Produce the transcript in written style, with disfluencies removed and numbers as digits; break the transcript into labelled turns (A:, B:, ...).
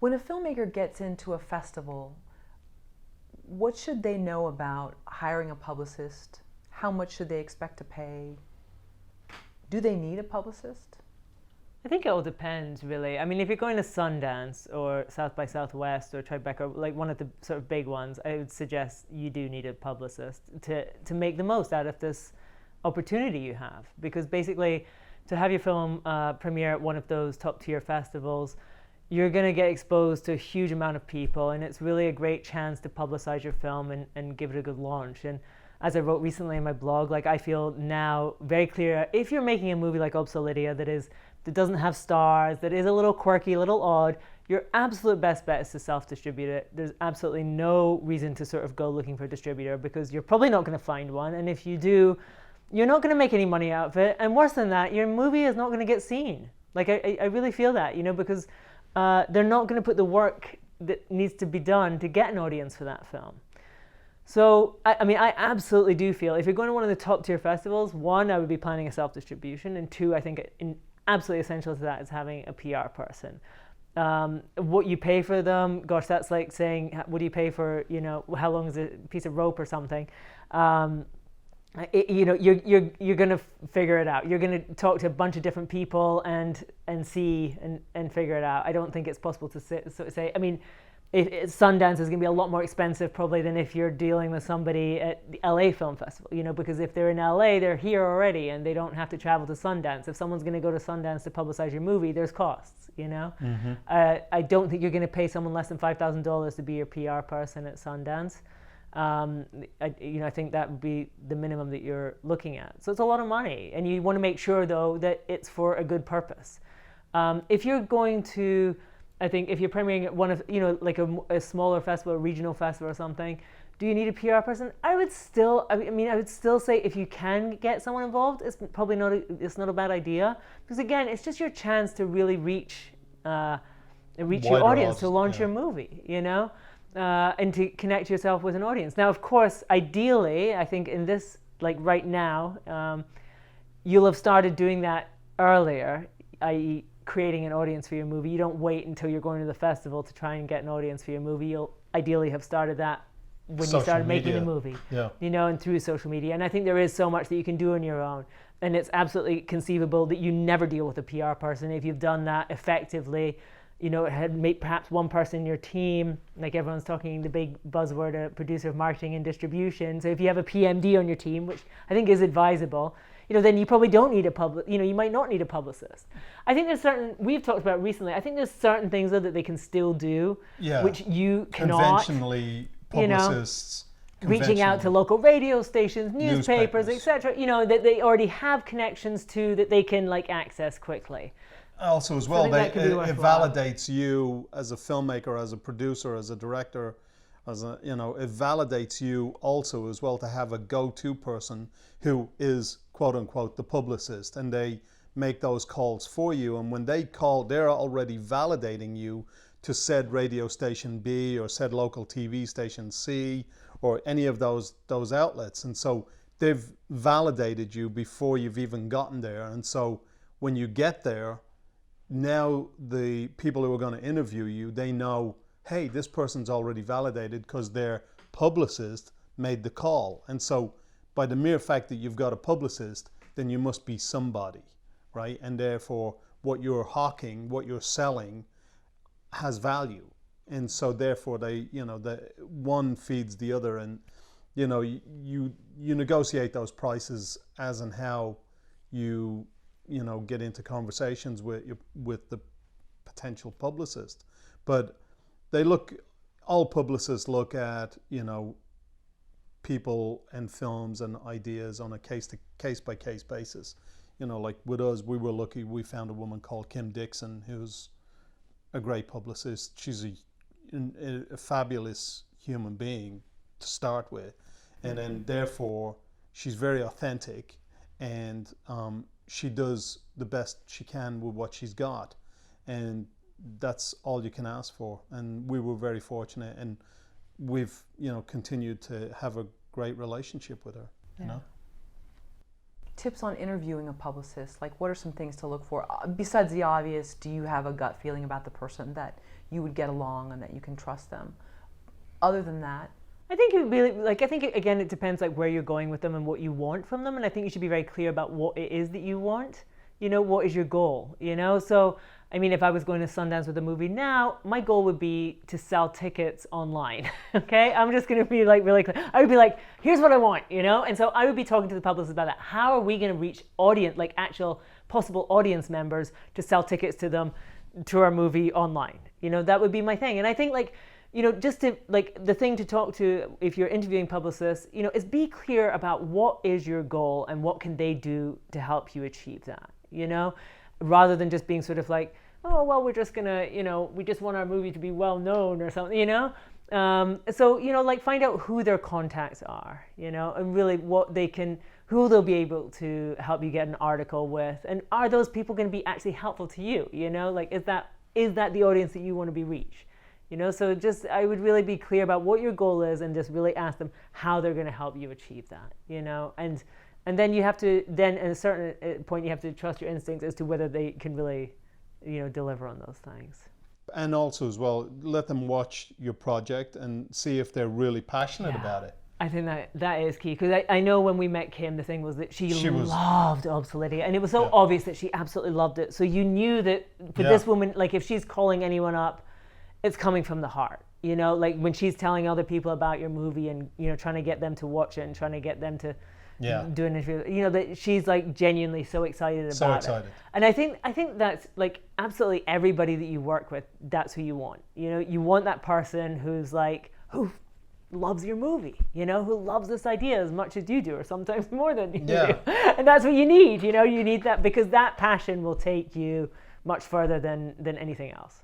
A: When a filmmaker gets into a festival, what should they know about hiring a publicist? How much should they expect to pay? Do they need a publicist?
B: I think it all depends, really. I mean, if you're going to Sundance or South by Southwest or Tribeca, like one of the sort of big ones, I would suggest you do need a publicist to make the most out of this opportunity you have. Because basically, to have your film premiere at one of those top-tier festivals, you're going to get exposed to a huge amount of people, and it's really a great chance to publicize your film and give it a good launch. And as I wrote recently in my blog, like I feel now very clear, if you're making a movie like Obsolytia that doesn't have stars, that is a little quirky, a little odd, your absolute best bet is to self-distribute it. There's absolutely no reason to sort of go looking for a distributor, because you're probably not going to find one, and if you do, you're not going to make any money out of it, and worse than that, your movie is not going to get seen. Like I really feel that, because they're not going to put the work that needs to be done to get an audience for that film. So, I mean, I absolutely do feel if you're going to one of the top tier festivals, one, I would be planning a self-distribution, and two, I think absolutely essential to that is having a PR person. What you pay for them, gosh, that's like saying, what do you pay for, how long is a piece of rope or something? You're going to figure it out. You're going to talk to a bunch of different people and see and figure it out. I don't think it's possible to say. I mean, Sundance is going to be a lot more expensive probably than if you're dealing with somebody at the LA Film Festival, because if they're in LA, they're here already and they don't have to travel to Sundance. If someone's going to go to Sundance to publicize your movie, there's costs,
C: Mm-hmm.
B: I don't think you're going to pay someone less than $5,000 to be your PR person at Sundance. I think that would be the minimum that you're looking at. So it's a lot of money, and you want to make sure though that it's for a good purpose. If you're going to, I think if you're premiering at one of, like a smaller festival, a regional festival or something, do you need a PR person? I would still say if you can get someone involved, it's probably not a bad idea, because again, it's just your chance to really reach your audience, to launch your movie, and to connect yourself with an audience. Now, of course, ideally, I think in this, like right now, you'll have started doing that earlier, i.e. creating an audience for your movie. You don't wait until you're going to the festival to try and get an audience for your movie. You'll ideally have started that when you started making the movie, and through social media. And I think there is so much that you can do on your own. And it's absolutely conceivable that you never deal with a PR person. If you've done that effectively, had perhaps one person in your team, like everyone's talking the big buzzword, a producer of marketing and distribution. So if you have a PMD on your team, which I think is advisable, then you probably don't need you might not need a publicist. I think there's we've talked about recently, I think there's certain things though that they can still do, which you cannot.
C: Conventionally, publicists.
B: Reaching out to local radio stations, newspapers, etc. That they already have connections to, that they can access quickly.
C: Also, as well, it validates you as a filmmaker, as a producer, as a director, it validates you also as well to have a go-to person who is quote unquote the publicist, and they make those calls for you. And when they call, they're already validating you to said radio station B or said local TV station C or any of those outlets. And so they've validated you before you've even gotten there. And so when you get there, now the people who are going to interview you, they know, hey, this person's already validated because their publicist made the call. And so by the mere fact that you've got a publicist, then you must be somebody, right? And therefore what you're hawking, what you're selling has value. And so therefore the one feeds the other, and you negotiate those prices as and how you get into conversations with the potential publicist. But all publicists look at people and films and ideas on a case by case basis. Like with us, we were lucky, we found a woman called Kim Dixon who's a great publicist. She's a fabulous human being to start with, and then therefore she's very authentic, and she does the best she can with what she's got, and that's all you can ask for. And we were very fortunate, and we've continued to have a great relationship with her.
A: tips on interviewing a publicist? Like, what are some things to look for? Besides the obvious, do you have a gut feeling about the person that you would get along and that you can trust them? Other than that,
B: I think it really, like, I think, again, it depends, like, where you're going with them and what you want from them. And I think you should be very clear about what it is that you want. You know, what is your goal? You know, so, I mean, if I was going to Sundance with a movie now, my goal would be to sell tickets online. Okay, I'm just going to be like really clear. I would be like, here's what I want, you know? And so I would be talking to the publicist about that. How are we going to reach audience, like actual possible audience members, to sell tickets to them to our movie online? You know, that would be my thing. And I think, like, you know, just to, like, the thing to talk to if you're interviewing publicists, you know, is be clear about what is your goal and what can they do to help you achieve that, you know, rather than just being sort of like, oh, well, we're just gonna, you know, we just want our movie to be well known or something, you know. So, you know, like, find out who their contacts are, you know, and really what they can, who they'll be able to help you get an article with, and are those people going to be actually helpful to you, you know, like, is that the audience that you want to be reached? You know, so just, I would really be clear about what your goal is and just really ask them how they're going to help you achieve that, you know, and then you have to, then at a certain point, you have to trust your instincts as to whether they can really, you know, deliver on those things.
C: And also as well, let them watch your project and see if they're really passionate about it.
B: I think that is key, because I know when we met Kim, the thing was that she loved Obsolete, and it was so obvious that she absolutely loved it. So you knew that for this woman, like, if she's calling anyone up, it's coming from the heart, you know, like when she's telling other people about your movie and, you know, trying to get them to watch it and trying to get them to do an interview, you know, that she's like genuinely so excited about it. And I think that's like absolutely everybody that you work with, that's who you want. You know, you want that person who's like, who loves your movie, you know, who loves this idea as much as you do, or sometimes more than you do. And that's what you need, you know, you need that, because that passion will take you much further than anything else.